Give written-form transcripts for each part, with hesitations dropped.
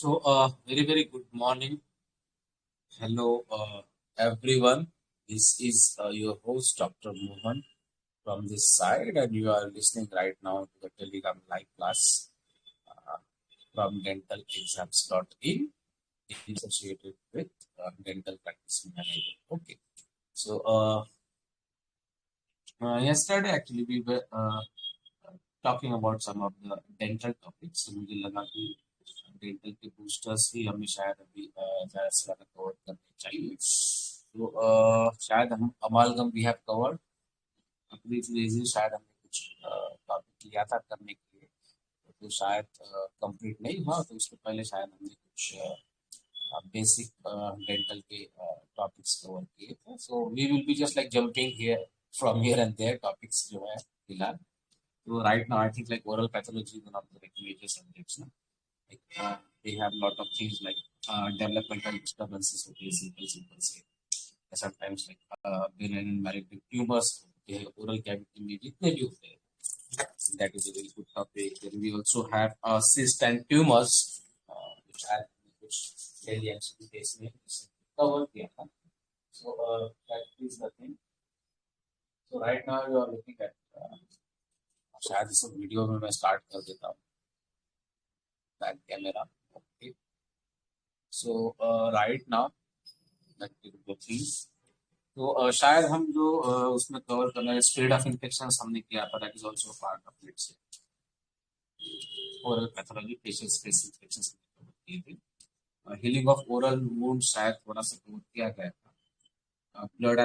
Very good morning. Hello, everyone. This is your host, Dr. Mohan, from this side, and you are listening right now to the Telegram live class uh, from dentalexams.in, associated with dental practice manager. Okay, so yesterday actually we were talking about some of the dental topics. So मुझे लगा कि dental के boosters ही हमें शायद अभी ज़्यादा से ज़्यादा कवर करने चाहिए. तो शायद हम amalgam we have covered previously, शायद हमने कुछ टॉपिक लिया था करने के लिए, तो शायद कंप्लीट नहीं हुआ. तो उसके पहले शायद हमने कुछ बेसिक डेंटल के टॉपिक्स कवर किए थे. So we will be just like jumping here from here and there topics जो है फिलहाल. So right now, I think like oral pathology is one of the like, major subjects. No? Like they have a lot of things like developmental disturbances. Okay, simple say. Sometimes like benign and malignant tumors. Okay, oral cavity में जितने भी होते हैं. That is a very good topic. Then we also have cyst and tumors, which are which daily MCQ case में cover किया था. So that is the thing. So right now you are looking at शायद इस video में मैं start कर देता हूँ बैक कैमरा. ओके, सो राइट नाउ तो शायद हम जो उसमें कवर करना है स्प्रेड ऑफ इन्फेक्शन हमने किया था. That is also part of it. Oral pathology facial space infection cover किए थे. हीलिंग ऑफ ओरल वुंड शायद थोड़ा सा कवर किया गया था. ब्लड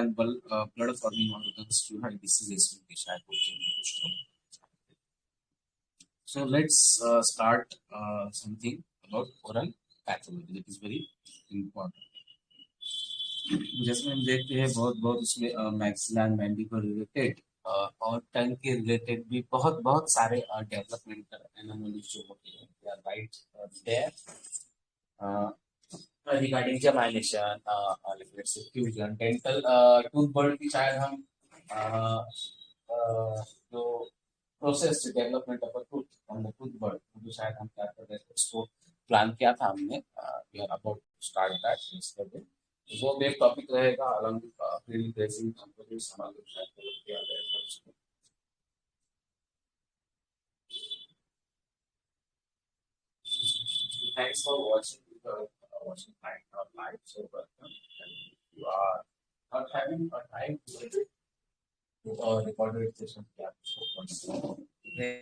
फॉर्मिंग ऑर्गन्स जो है डिसीजेस में शायद कुछ. So let's start something about oral pathology. That is very important. जैसे हम देखते हैं बहुत बहुत उसमें मैक्सिला एंड मैंडिबल रिलेटेड और टंग के रिलेटेड भी बहुत बहुत सारे डेवलपमेंटल एनोमलीज जो होते हैं they are right there regarding examination, like let's say fusion dental tooth bird की शायद हम uh, जो process development of tooth on the tooth bird जो शायद हम क्या कर रहे थे उसको प्लान किया था हमने. We are about to start that. वो भी एक टॉपिक रहेगा along with field dressing components हमारे शायद cover किया जाएगा उसको. Thanks for watching watching live. So welcome. And you are not having a time to recorded session. Yeah.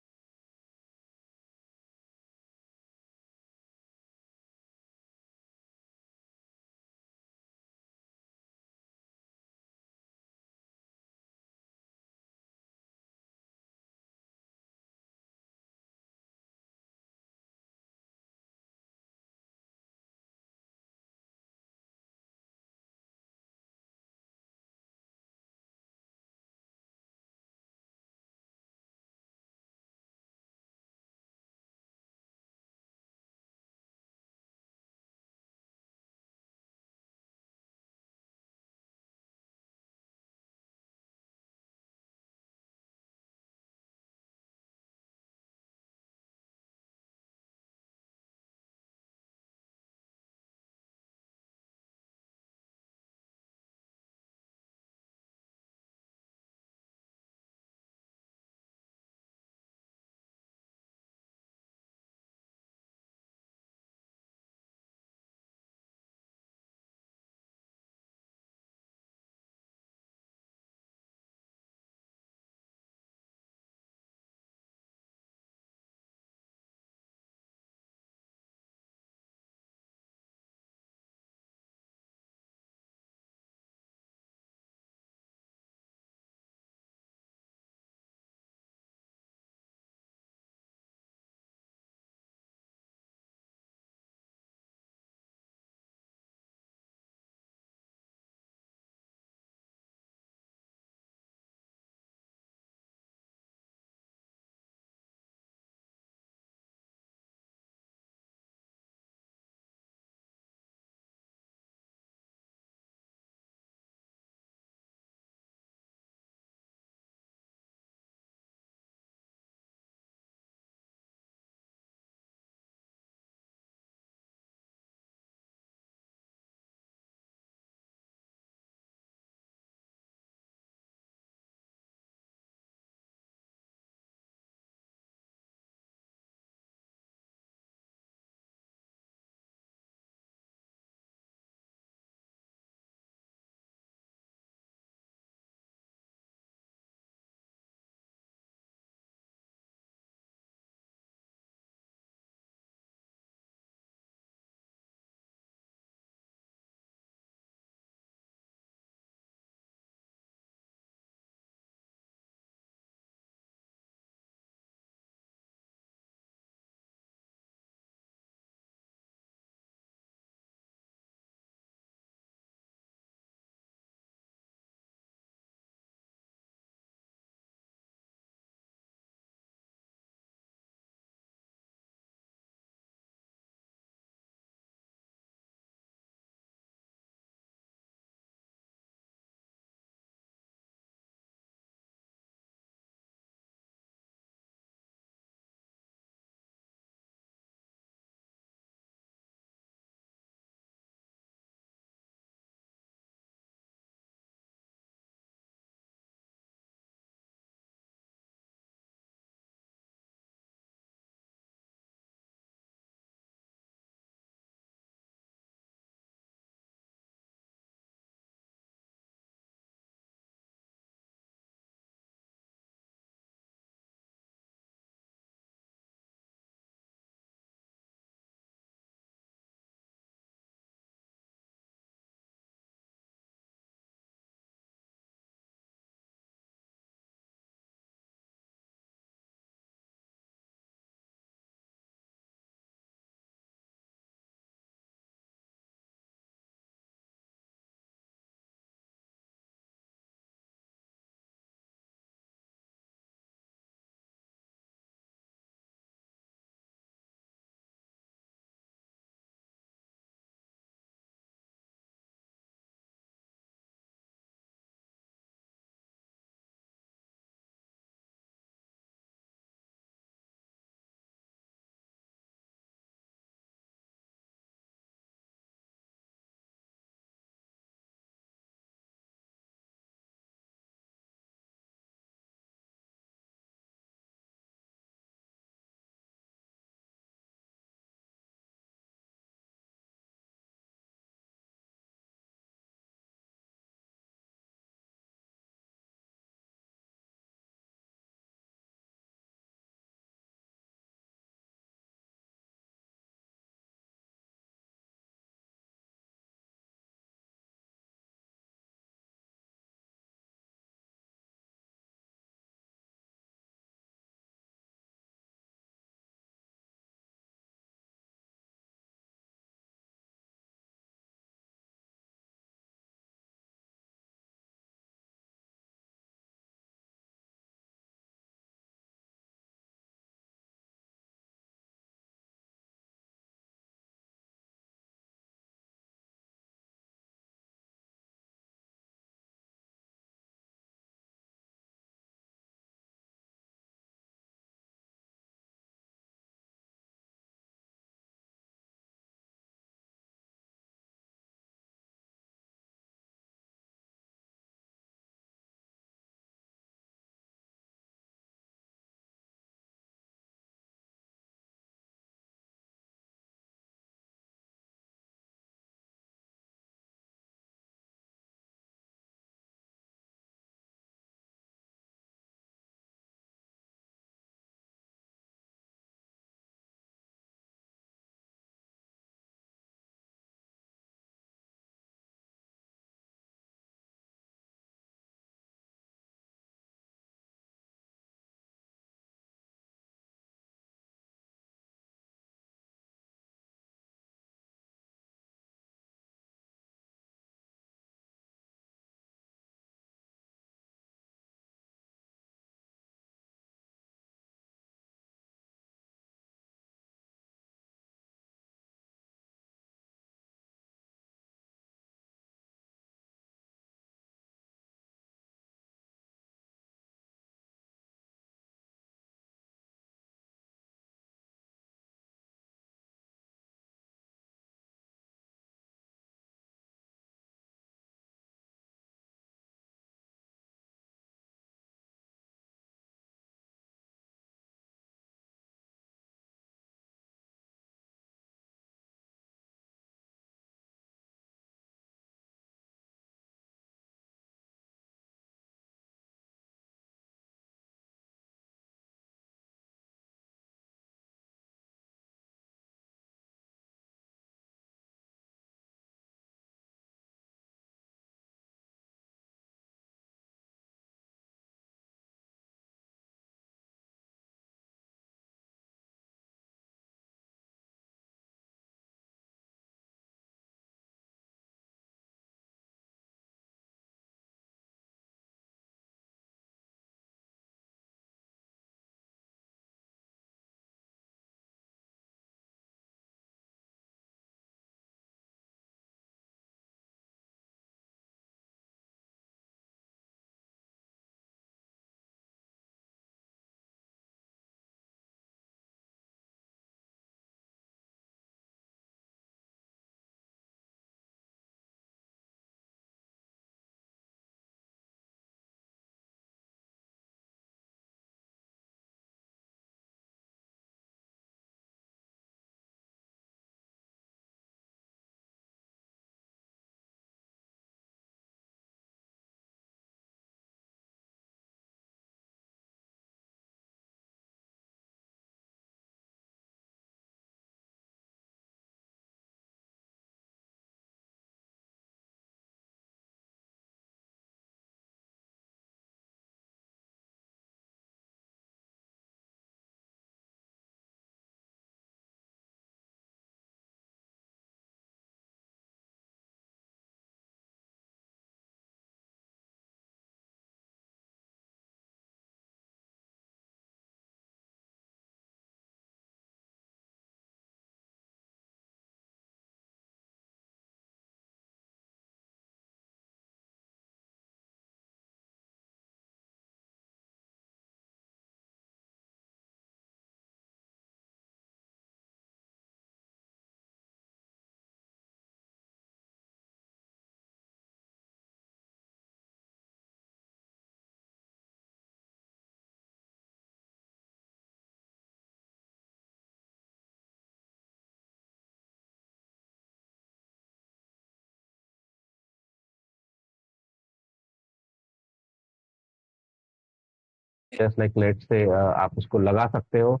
Just like let's say आप उसको लगा सकते हो।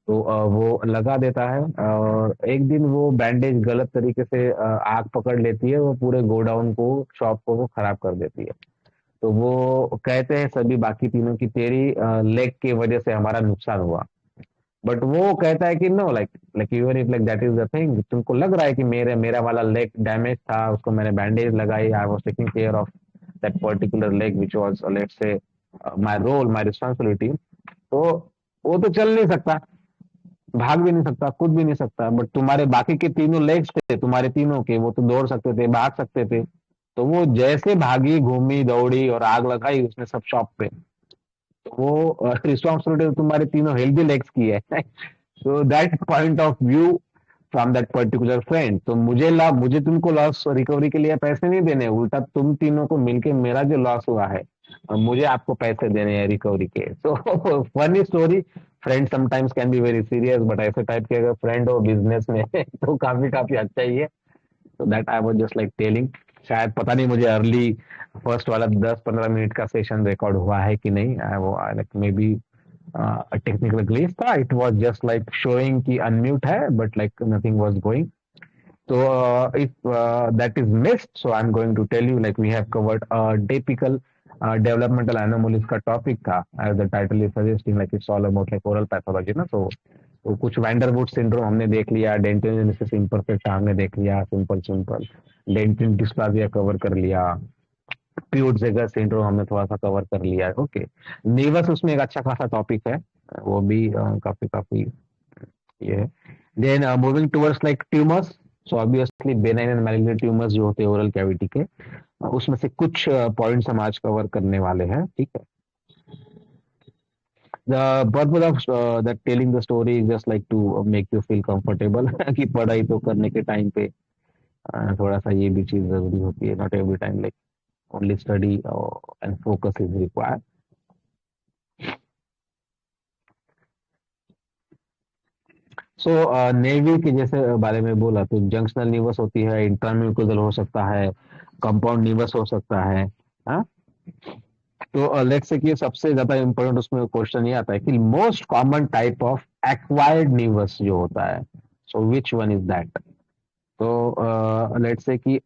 तो वो लगा देता है और एक दिन वो बैंडेज गलत तरीके से आग पकड़ लेती है, वो पूरे गोडाउन को, शॉप को वो खराब कर देती है। तो वो कहते हैं सभी बाकी तीनों की तेरी लेग की वजह से हमारा नुकसान हुआ। बट वो कहता है कि no, like like even if like that is the thing, तुमको लग रहा है कि मेरे मेरा वाला लेग डैमेज था, उसको मैंने बैंडेज लगाई, I was taking care of that particular leg which was let's say my role, my responsibility. तो वो तो चल नहीं सकता, भाग भी नहीं सकता, कूद भी नहीं सकता, बट तुम्हारे बाकी के तीनों लेग्स थे तुम्हारे तीनों के, वो तो दौड़ सकते थे, भाग सकते थे। तो वो जैसे भागी, घूमी, दौड़ी और आग लगाई उसने सब शॉप पे। तो वो रिस्पॉन्सिबिलिटी तुम्हारे तीनों हेल्दी लेग्स की है। So that point of view from that particular friend. तो मुझे तुमको लॉस रिकवरी के लिए पैसे नहीं देने, उल्टा तुम तीनों को मिलके मेरा जो लॉस हुआ है मुझे आपको पैसे देने हैं रिकवरी के। So funny story. Friend sometimes can be very serious, but ऐसे टाइप के अगर फ्रेंड हो बिजनेस में तो काफी काफी अच्छा ही है। तो that I was just like telling. शायद पता नहीं मुझे अर्ली फर्स्ट वाला 10-15 मिनट का सेशन रिकॉर्ड हुआ है कि नहीं, वो like maybe technical glitch था, it was just like showing कि अनम्यूट है but like nothing was going. So if that is missed, so I'm going to tell you like we have covered a typical developmental anomalies का topic था, as the title is suggesting like it's all about like oral pathology ना। तो कुछ वैंडरवुड syndrome हमने देख लिया, dentin imperfect हमने देख लिया, सिंपल सिंपल डेंटिन डिस्प्लाजिया कवर कर लिया, पियूट सिंड्रोम हमने थोड़ा सा कवर कर लिया। ओके, नेवस उसमें एक अच्छा खासा टॉपिक है, वो भी काफी काफी ये है। Then moving towards like tumours. So obviously benign and malignant tumours जो होते हैं ओरल कैविटी के, उसमें से कुछ पॉइंट्स हम आज कवर करने वाले हैं, ठीक है। The purpose of that telling the story is just like to make you feel comfortable कि पढ़ाई तो करने के टाइम पे थोड़ा सा ये भी चीज जरूरी होती है, not every time like only study and focus is required. So navy के जैसे बारे में बोला तो जंक्शनल न्यूवस होती है, इंट्राम्यूकोजल हो सकता है, कंपाउंड न्यूवस हो सकता है। हाँ, तो लेट्स से कि सबसे ज्यादा इंपॉर्टेंट उसमें क्वेश्चन ये आता है कि most common type of acquired nevus जो होता है, so which one is that. तो लेट्स से कि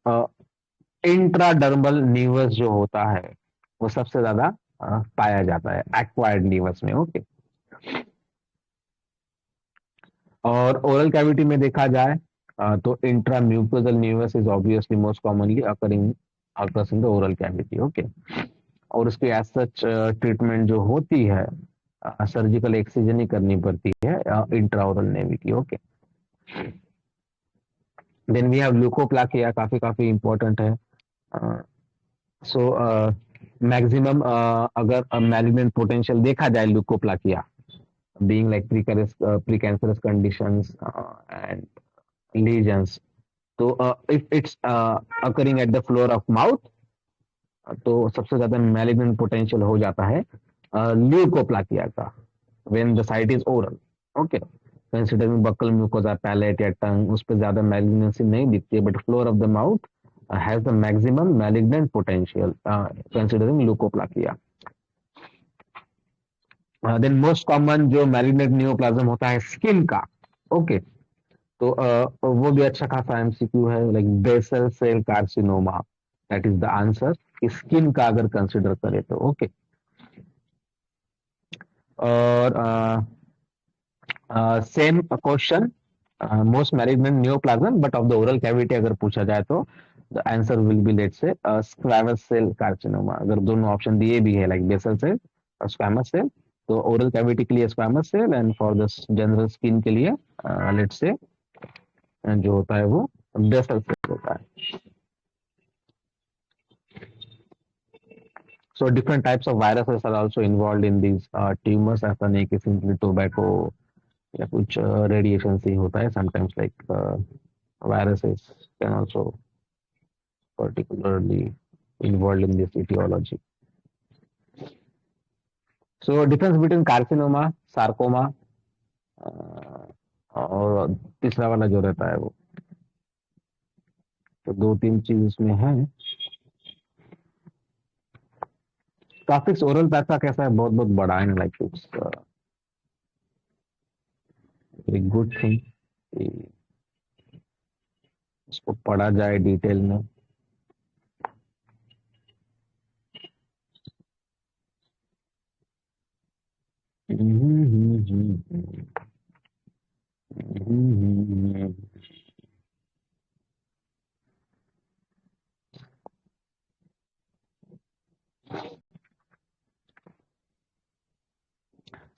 इंट्राडर्मल न्यूवस जो होता है वो सबसे ज्यादा पाया जाता है एक्वायर्ड न्यूवस में। ओके, और ओरल कैविटी में देखा जाए तो intramucosal nevus is obviously most commonly occurring occurs in the oral cavity. Okay, और उसकी एज सच ट्रीटमेंट जो होती है सर्जिकल एक्सीजन ही करनी पड़ती है इंट्राओरल नेवी की। Okay, then we have leukoplakia, काफी काफी इंपॉर्टेंट है। सो मैक्सिमम अगर मैलिग्नेंट पोटेंशियल देखा जाए leukoplakia being like precancerous conditions and lesions. तो if it's occurring at the floor of mouth, तो सबसे ज्यादा मैलिग्नेंट पोटेंशियल हो जाता है ल्यूकोप्लाकिया का when the site is oral. Okay, considering buccal mucosa, palate या टंग, उस पर ज्यादा मैलिग्नेंसी नहीं दिखती है, but floor of the mouth has the maximum malignant potential considering leukoplakia. Then most common जो मैलिग्नेंट न्यूप्लाज्म होता है स्किन का। ओके, तो वो भी अच्छा खासा एमसीक्यू है, like basal cell carcinoma, that is the answer skin का अगर कंसिडर करें तो। ओके, और same question, most malignant neoplasm but of the oral cavity अगर पूछा जाए तो the answer will be let's say squamous cell carcinoma. अगर दोनों ऑप्शन दिए भी है लाइक बेसल सेल और स्क्वैमस सेल, तो ओरल कैविटी के लिए squamous cell and for the general skin के लिए लेट्स से जो होता है वो बेसल सेल होता है। So different types of viruses are also involved in these tumors, ऐसा नहीं कि simply tobacco या कुछ रेडिएशन से ही होता है, sometimes like viruses can also particularly involved in this etiology. So difference between carcinoma, sarcoma और तीसरा वाला जो रहता है वो, तो दो तीन चीज इसमें है। काफिक्स ओरल पैथा कैसा है, बहुत बहुत बड़ा है, like it's very good thing, इसको पढ़ा जाए डिटेल में।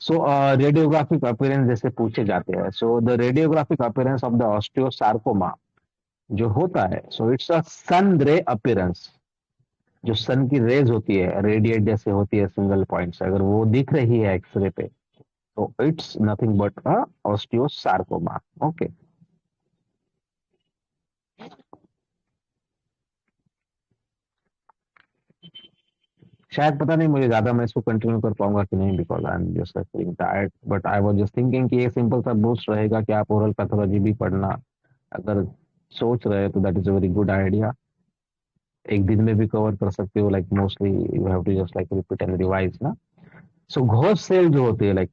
सो रेडियोग्राफिक अपीयरेंस जैसे पूछे जाते हैं, so the radiographic appearance of the osteosarcoma जो होता है, सो इट्स अ सन रे अपीयरेंस। जो सन की रेज होती है, रेडिएट जैसे होती है सिंगल पॉइंट से, अगर वो दिख रही है एक्सरे पे, तो it's nothing but a osteosarcoma. Okay, शायद पता नहीं मुझे ज्यादा मैं इसको कंटिन्यू कर पाऊंगा कि नहीं, because I am just feeling tired, but I was just thinking कि एक सिंपल सा बूस्ट रहेगा कि आप ओरल पैथोलॉजी भी पढ़ना अगर सोच रहे हैं, तो that is a very good idea. एक दिन में भी कवर कर सकते हो, like mostly you have to just like repeat and revise ना। सो घोष सेल जो होती है, लाइक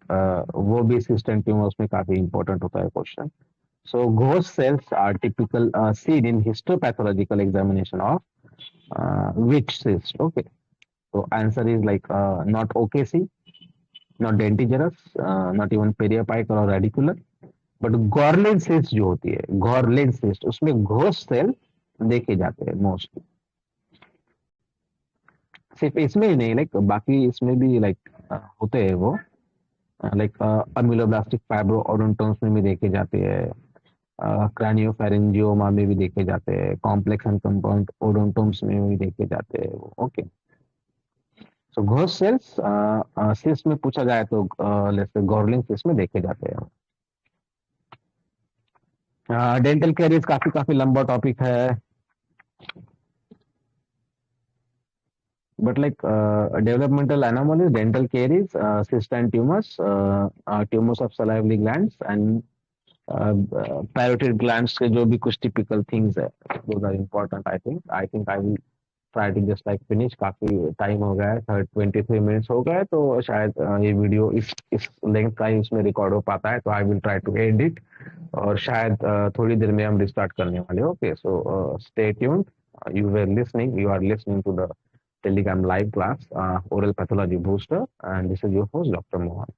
वो भी सिस्टेम ट्यूमर्स में काफी इंपॉर्टेंट होता है क्वेश्चन। सो घोष cells are typical seen in histopathological examination of which cyst. Okay, so answer is like not OKC, not dentigerous, not even periapical or radicular, but Gorlin cyst जो होती है, गॉर्लिन cyst, उसमें Ghosh cell देखे जाते हैं mostly. सिर्फ इसमें ही नहीं, लाइक बाकी इसमें भी लाइक होते हैं वो, लाइक अमीलोब्लास्टिक फाइब्रो ओडोंटोम्स में भी देखे जाते हैं, क्रैनियोफैरिंजियोमा में भी देखे जाते हैं, कॉम्प्लेक्स एंड कंपाउंड ओडोंटोम्स में भी देखे जाते हैं वो। ओके, सो घोष सेल्स सिस में पूछा जाए तो गॉर्लिन सिस में देखे जाते हैं। डेंटल कैरीज काफी काफी लंबा टॉपिक है, but like developmental anomalies, dental caries, cyst and tumors, tumors of salivary glands and parotid glands के जो भी कुछ typical things है, those are important. I think I will try to just like finish, काफी time हो गया है, 23 minutes हो गए, तो शायद ये वीडियो इस लेंथ का ही उसमें रिकॉर्ड हो पाता है, तो I will try to end it, और शायद थोड़ी देर में हम रिस्टार्ट करने वाले। Okay, so stay tuned, you are listening to the Telegram live class, oral pathology booster, and this is your host, Dr. Mohan.